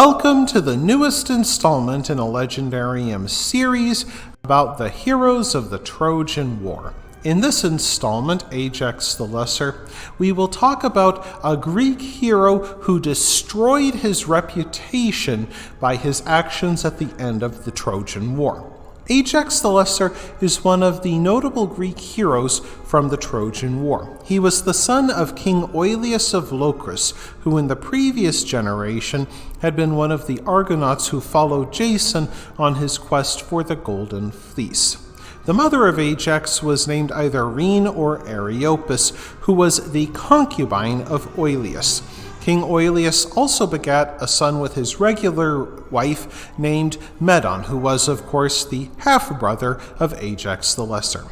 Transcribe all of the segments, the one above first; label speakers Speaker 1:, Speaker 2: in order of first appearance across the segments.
Speaker 1: Welcome to the newest installment in a Legendarium series about the heroes of the Trojan War. In this installment, Ajax the Lesser, we will talk about a Greek hero who destroyed his reputation by his actions at the end of the Trojan War. Ajax the Lesser is one of the notable Greek heroes from the Trojan War. He was the son of King Oileus of Locris, who in the previous generation had been one of the Argonauts who followed Jason on his quest for the Golden Fleece. The mother of Ajax was named either Rhene or Areopis, who was the concubine of Oileus. King Oileus also begat a son with his regular wife named Medon, who was, of course, the half-brother of Ajax the Lesser.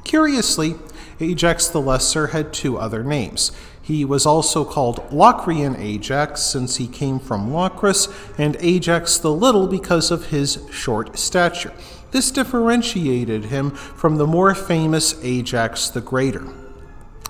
Speaker 1: Curiously, Ajax the Lesser had two other names. He was also called Locrian Ajax, since he came from Locris, and Ajax the Little because of his short stature. This differentiated him from the more famous Ajax the Greater.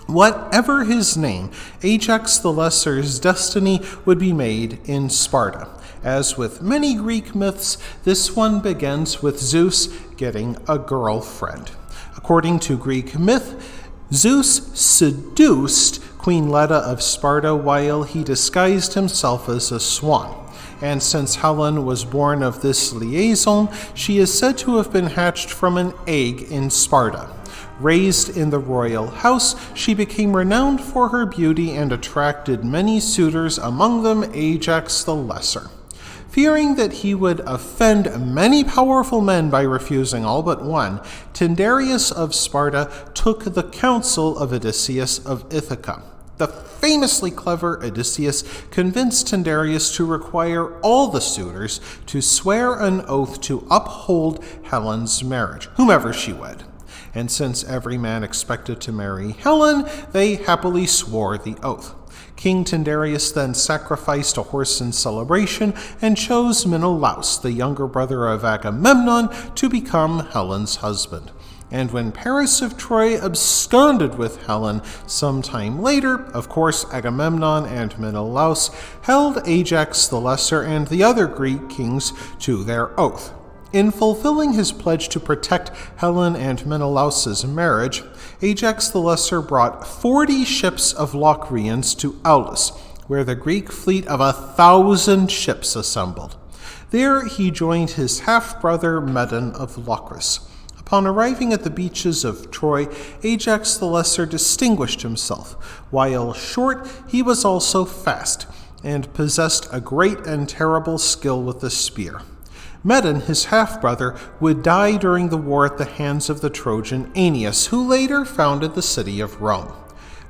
Speaker 1: Whatever his name, Ajax the Lesser's destiny would be made in Sparta. As with many Greek myths, this one begins with Zeus getting a girlfriend. According to Greek myth, Zeus seduced Queen Leda of Sparta while he disguised himself as a swan. And since Helen was born of this liaison, she is said to have been hatched from an egg in Sparta. Raised in the royal house, she became renowned for her beauty and attracted many suitors, among them Ajax the Lesser. Fearing that he would offend many powerful men by refusing all but one, Tyndareus of Sparta took the counsel of Odysseus of Ithaca. The famously clever Odysseus convinced Tyndareus to require all the suitors to swear an oath to uphold Helen's marriage, whomever she wed. And since every man expected to marry Helen, they happily swore the oath. King Tyndareus then sacrificed a horse in celebration and chose Menelaus, the younger brother of Agamemnon, to become Helen's husband. And when Paris of Troy absconded with Helen some time later, of course, Agamemnon and Menelaus held Ajax the Lesser and the other Greek kings to their oath. In fulfilling his pledge to protect Helen and Menelaus's marriage, Ajax the Lesser brought 40 ships of Locrians to Aulis, where the Greek fleet of 1,000 ships assembled. There he joined his half-brother Medon of Locris. Upon arriving at the beaches of Troy, Ajax the Lesser distinguished himself. While short, he was also fast, and possessed a great and terrible skill with the spear. Medon, his half-brother, would die during the war at the hands of the Trojan Aeneas, who later founded the city of Rome.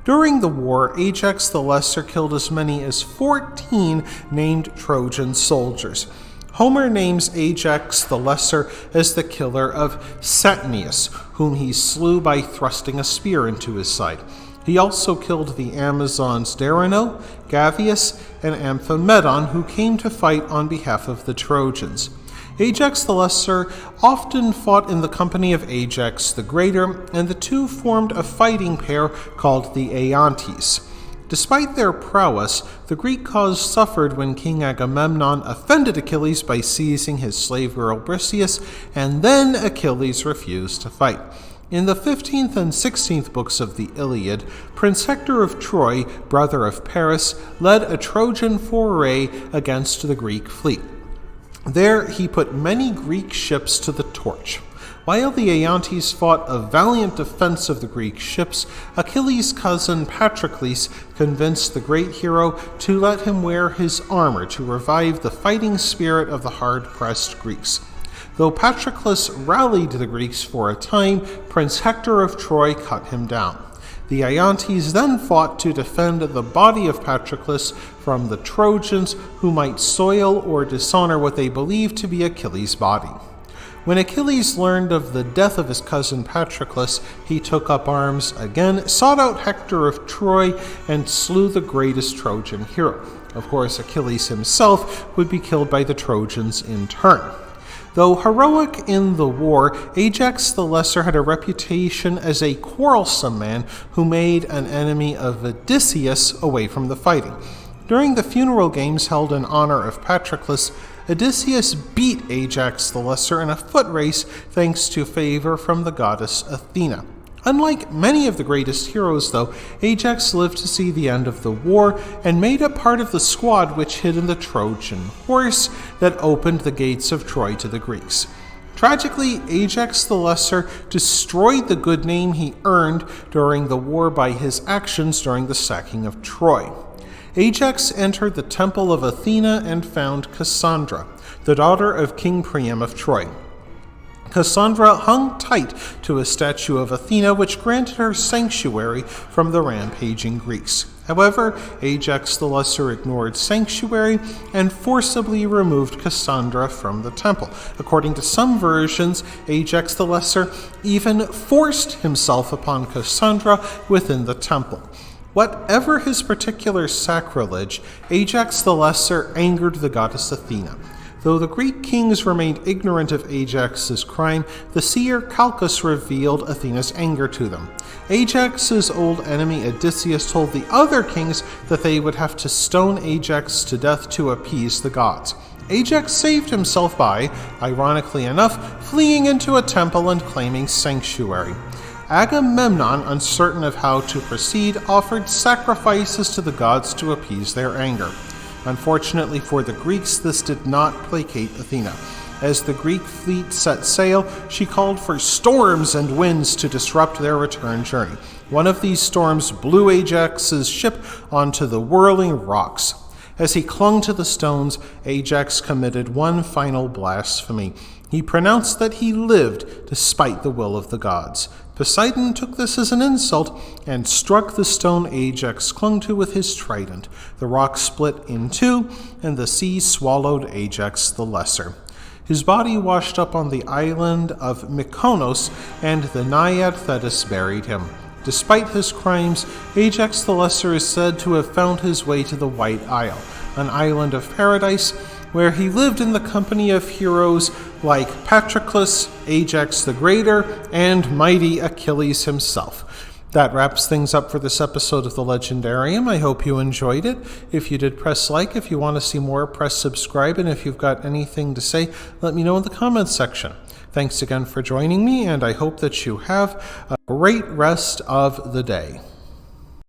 Speaker 1: During the war, Ajax the Lesser killed as many as 14 named Trojan soldiers. Homer names Ajax the Lesser as the killer of Satnius, whom he slew by thrusting a spear into his side. He also killed the Amazons Derino, Gavius, and Amphimedon, who came to fight on behalf of the Trojans. Ajax the Lesser often fought in the company of Ajax the Greater, and the two formed a fighting pair called the Aeantes. Despite their prowess, the Greek cause suffered when King Agamemnon offended Achilles by seizing his slave girl Briseis, and then Achilles refused to fight. In the 15th and 16th books of the Iliad, Prince Hector of Troy, brother of Paris, led a Trojan foray against the Greek fleet. There he put many Greek ships to the torch. While the Aeantes fought a valiant defense of the Greek ships, Achilles' cousin Patroclus convinced the great hero to let him wear his armor to revive the fighting spirit of the hard-pressed Greeks. Though Patroclus rallied the Greeks for a time, Prince Hector of Troy cut him down. The Aeantes then fought to defend the body of Patroclus from the Trojans, who might soil or dishonor what they believed to be Achilles' body. When Achilles learned of the death of his cousin Patroclus, he took up arms again, sought out Hector of Troy, and slew the greatest Trojan hero. Of course, Achilles himself would be killed by the Trojans in turn. Though heroic in the war, Ajax the Lesser had a reputation as a quarrelsome man who made an enemy of Odysseus away from the fighting. During the funeral games held in honor of Patroclus, Odysseus beat Ajax the Lesser in a foot race thanks to favor from the goddess Athena. Unlike many of the greatest heroes, though, Ajax lived to see the end of the war and made up part of the squad which hid in the Trojan horse that opened the gates of Troy to the Greeks. Tragically, Ajax the Lesser destroyed the good name he earned during the war by his actions during the sacking of Troy. Ajax entered the temple of Athena and found Cassandra, the daughter of King Priam of Troy. Cassandra hung tight to a statue of Athena, which granted her sanctuary from the rampaging Greeks. However, Ajax the Lesser ignored sanctuary and forcibly removed Cassandra from the temple. According to some versions, Ajax the Lesser even forced himself upon Cassandra within the temple. Whatever his particular sacrilege, Ajax the Lesser angered the goddess Athena. Though the Greek kings remained ignorant of Ajax's crime, the seer Calchas revealed Athena's anger to them. Ajax's old enemy Odysseus told the other kings that they would have to stone Ajax to death to appease the gods. Ajax saved himself by, ironically enough, fleeing into a temple and claiming sanctuary. Agamemnon, uncertain of how to proceed, offered sacrifices to the gods to appease their anger. Unfortunately for the Greeks, this did not placate Athena. As the Greek fleet set sail, she called for storms and winds to disrupt their return journey. One of these storms blew Ajax's ship onto the whirling rocks. As he clung to the stones, Ajax committed one final blasphemy. He pronounced that he lived despite the will of the gods. Poseidon took this as an insult and struck the stone Ajax clung to with his trident. The rock split in two, and the sea swallowed Ajax the Lesser. His body washed up on the island of Mykonos, and the naiad Thetis buried him. Despite his crimes, Ajax the Lesser is said to have found his way to the White Isle, an island of paradise where he lived in the company of heroes like Patroclus, Ajax the Greater, and mighty Achilles himself. That wraps things up for this episode of the Legendarium. I hope you enjoyed it. If you did, press like. If you want to see more, press subscribe. And if you've got anything to say, let me know in the comments section. Thanks again for joining me, and I hope that you have a great rest of the day.